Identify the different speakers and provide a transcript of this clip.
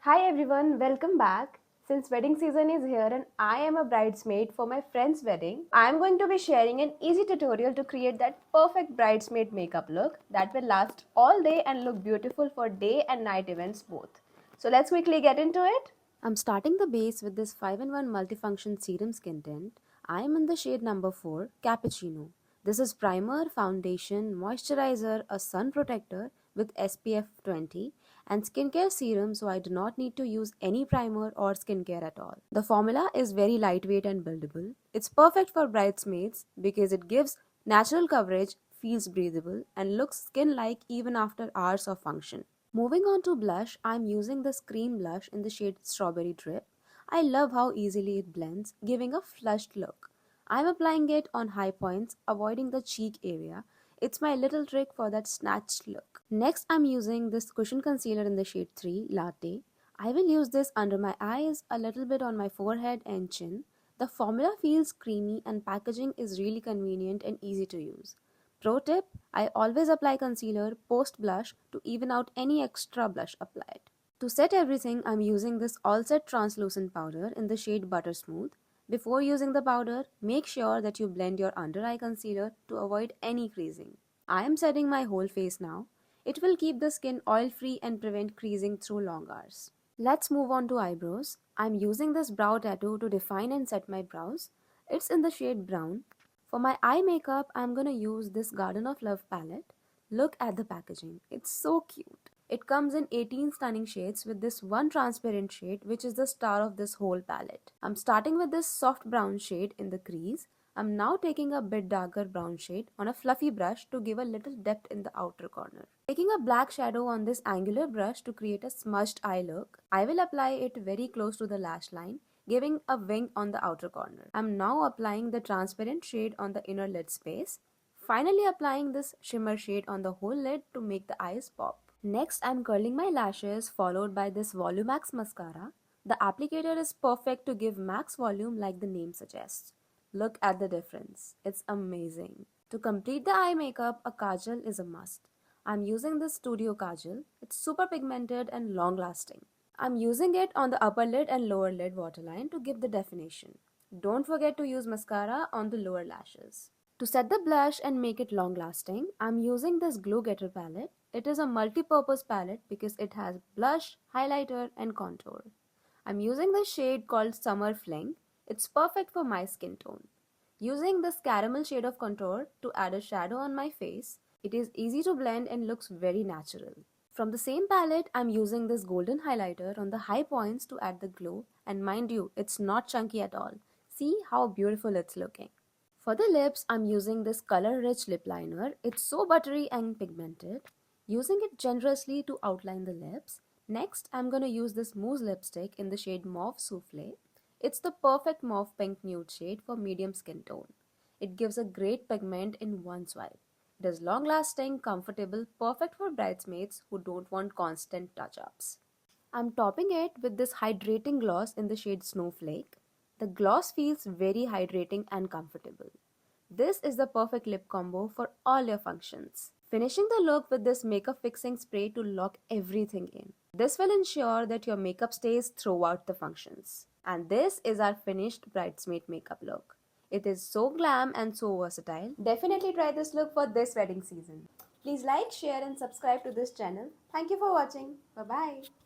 Speaker 1: Hi everyone, welcome back. Since wedding season is here and I am a bridesmaid for my friend's wedding, I am going to be sharing an easy tutorial to create that perfect bridesmaid makeup look that will last all day and look beautiful for day and night events both. So let's quickly get into it. I'm starting the base with this 5-in-1 multifunction serum skin tint. I am in the shade number 4, Cappuccino. This is primer, foundation, moisturizer, a sun protector with SPF 20 and skincare serum, so I do not need to use any primer or skincare at all. The formula is very lightweight and buildable. It's perfect for bridesmaids because it gives natural coverage, feels breathable and looks skin-like even after hours of function. Moving on to blush, I'm using this cream blush in the shade Strawberry Drip. I love how easily it blends, giving a flushed look. I'm applying it on high points, avoiding the cheek area. It's my little trick for that snatched look. Next, I'm using this cushion concealer in the shade 3, Latte. I will use this under my eyes, a little bit on my forehead and chin. The formula feels creamy and packaging is really convenient and easy to use. Pro tip, I always apply concealer post blush to even out any extra blush applied. To set everything, I'm using this All Set translucent powder in the shade Butter Smooth. Before using the powder, make sure that you blend your under eye concealer to avoid any creasing. I am setting my whole face now. It will keep the skin oil free and prevent creasing through long hours. Let's move on to eyebrows. I'm using this brow tattoo to define and set my brows. It's in the shade brown. For my eye makeup, I'm gonna use this Garden of Love palette. Look at the packaging. It's so cute. It comes in 18 stunning shades with this one transparent shade which is the star of this whole palette. I'm starting with this soft brown shade in the crease. I'm now taking a bit darker brown shade on a fluffy brush to give a little depth in the outer corner. Taking a black shadow on this angular brush to create a smudged eye look, I will apply it very close to the lash line, giving a wing on the outer corner. I'm now applying the transparent shade on the inner lid space. Finally applying this shimmer shade on the whole lid to make the eyes pop. Next, I'm curling my lashes followed by this Volumax Mascara. The applicator is perfect to give max volume like the name suggests. Look at the difference. It's amazing. To complete the eye makeup, a Kajal is a must. I'm using this Studio Kajal. It's super pigmented and long lasting. I'm using it on the upper lid and lower lid waterline to give the definition. Don't forget to use mascara on the lower lashes. To set the blush and make it long lasting, I'm using this Glow Getter palette. It is a multi-purpose palette because it has blush, highlighter and contour. I'm using the shade called Summer Fling. It's perfect for my skin tone. Using this caramel shade of contour to add a shadow on my face, it is easy to blend and looks very natural. From the same palette, I'm using this golden highlighter on the high points to add the glow, and mind you, it's not chunky at all. See how beautiful it's looking. For the lips, I'm using this color-rich lip liner. It's so buttery and pigmented. Using it generously to outline the lips. Next, I'm gonna use this mousse lipstick in the shade Mauve Soufflé. It's the perfect mauve pink nude shade for medium skin tone. It gives a great pigment in one swipe. It is long-lasting, comfortable, perfect for bridesmaids who don't want constant touch-ups. I'm topping it with this hydrating gloss in the shade Snowflake. The gloss feels very hydrating and comfortable. This is the perfect lip combo for all your functions. Finishing the look with this makeup fixing spray to lock everything in. This will ensure that your makeup stays throughout the functions. And this is our finished bridesmaid makeup look. It is so glam and so versatile. Definitely try this look for this wedding season. Please like, share and subscribe to this channel. Thank you for watching. Bye-bye.